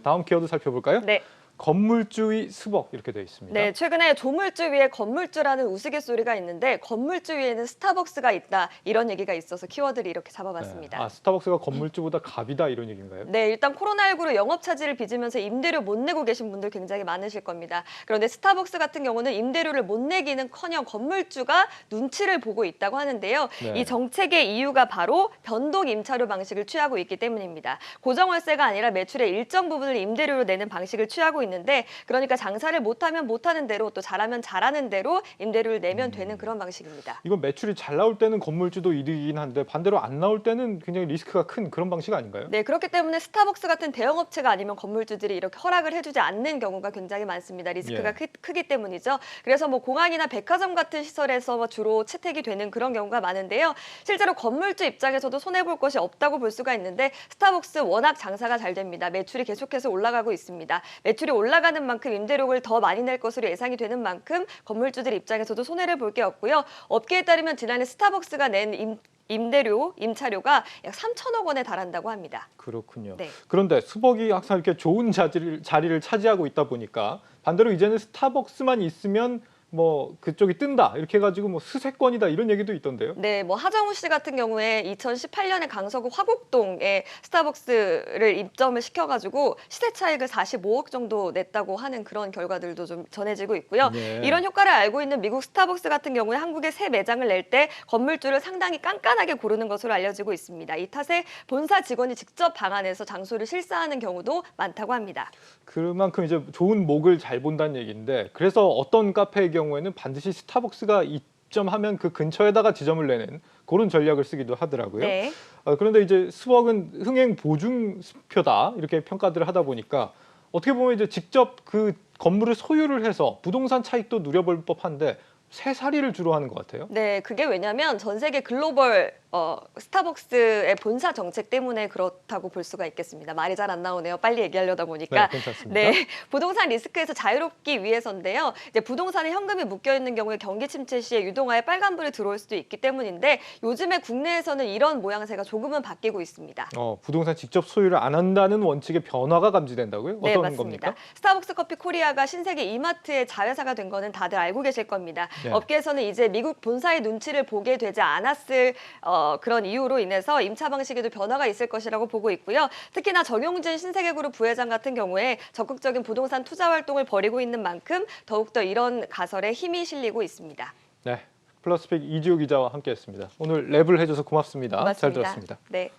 다음 키워드 살펴볼까요? 네. 건물주 위 스벅 이렇게 되어 있습니다. 네, 최근에 조물주 위에 건물주라는 우스갯소리가 있는데 건물주 위에는 스타벅스가 있다 이런 얘기가 있어서 키워드를 이렇게 잡아봤습니다. 네. 스타벅스가 건물주보다 갑이다 이런 얘기인가요? 네, 일단 코로나19로 영업 차질을 빚으면서 임대료 못 내고 계신 분들 굉장히 많으실 겁니다. 그런데 스타벅스 같은 경우는 임대료를 못 내기는커녕 건물주가 눈치를 보고 있다고 하는데요. 네. 이 정책의 이유가 바로 변동 임차료 방식을 취하고 있기 때문입니다. 고정월세가 아니라 매출의 일정 부분을 임대료로 내는 방식을 취하고 있는데 그러니까 장사를 못하면 못하는 대로 또 잘하면 잘하는 대로 임대료를 내면 되는 그런 방식입니다. 이건 매출이 잘 나올 때는 건물주도 이득이긴 한데 반대로 안 나올 때는 굉장히 리스크가 큰 그런 방식 아닌가요? 네, 그렇기 때문에 스타벅스 같은 대형업체가 아니면 건물주들이 이렇게 허락을 해주지 않는 경우가 굉장히 많습니다. 리스크가 크기 때문이죠. 그래서 뭐 공항이나 백화점 같은 시설에서 주로 채택이 되는 그런 경우가 많은데요. 실제로 건물주 입장에서도 손해볼 것이 없다고 볼 수가 있는데 스타벅스 워낙 장사가 잘 됩니다. 매출이 계속해서 올라가고 있습니다. 매출이 올라가는 만큼 임대료를 더 많이 낼 것으로 예상이 되는 만큼 건물주들 입장에서도 손해를 볼 게 없고요. 업계에 따르면 지난해 스타벅스가 낸 임대료, 임차료가 약 3천억 원에 달한다고 합니다. 그렇군요. 네. 그런데 스벅이 항상 이렇게 좋은 자리를 차지하고 있다 보니까 반대로 이제는 스타벅스만 있으면 뭐 그쪽이 뜬다 이렇게 해가지고 뭐 수세권이다 이런 얘기도 있던데요. 네, 뭐 하정우 씨 같은 경우에 2018년에 강서구 화곡동에 스타벅스를 입점을 시켜가지고 시세 차익을 45억 정도 냈다고 하는 그런 결과들도 좀 전해지고 있고요. 네. 이런 효과를 알고 있는 미국 스타벅스 같은 경우에 한국에 새 매장을 낼 때 건물주를 상당히 깐깐하게 고르는 것으로 알려지고 있습니다. 이 탓에 본사 직원이 직접 방안해서 장소를 실사하는 경우도 많다고 합니다. 그만큼 이제 좋은 목을 잘 본다는 얘기인데 그래서 어떤 카페의 경우에는 반드시 스타벅스가 입점하면 그 근처에다가 지점을 내는 그런 전략을 쓰기도 하더라고요. 네. 그런데 이제 스벅은 흥행 보증표다 이렇게 평가들을 하다 보니까 어떻게 보면 이제 직접 그 건물을 소유를 해서 부동산 차익도 누려볼 법한데 새살이를 주로 하는 것 같아요. 네, 그게 왜냐하면 전 세계 글로벌 스타벅스의 본사 정책 때문에 그렇다고 볼 수가 있겠습니다. 말이 잘 안 나오네요. 빨리 얘기하려다 보니까. 네, 괜찮습니다. 네, 부동산 리스크에서 자유롭기 위해서인데요. 이제 부동산에 현금이 묶여 있는 경우에 경기 침체 시에 유동화에 빨간불이 들어올 수도 있기 때문인데 요즘에 국내에서는 이런 모양새가 조금은 바뀌고 있습니다. 부동산 직접 소유를 안 한다는 원칙의 변화가 감지된다고요? 네, 어떤 맞습니다. 겁니까? 스타벅스 커피 코리아가 신세계 이마트의 자회사가 된 거는 다들 알고 계실 겁니다. 네. 업계에서는 이제 미국 본사의 눈치를 보게 되지 않았을 그런 이유로 인해서 임차 방식에도 변화가 있을 것이라고 보고 있고요. 특히나 정용진 신세계그룹 부회장 같은 경우에 적극적인 부동산 투자 활동을 벌이고 있는 만큼 더욱더 이런 가설에 힘이 실리고 있습니다. 네, 플러스픽 이지호 기자와 함께했습니다. 오늘 랩을 해줘서 고맙습니다. 고맙습니다. 잘 들었습니다. 네.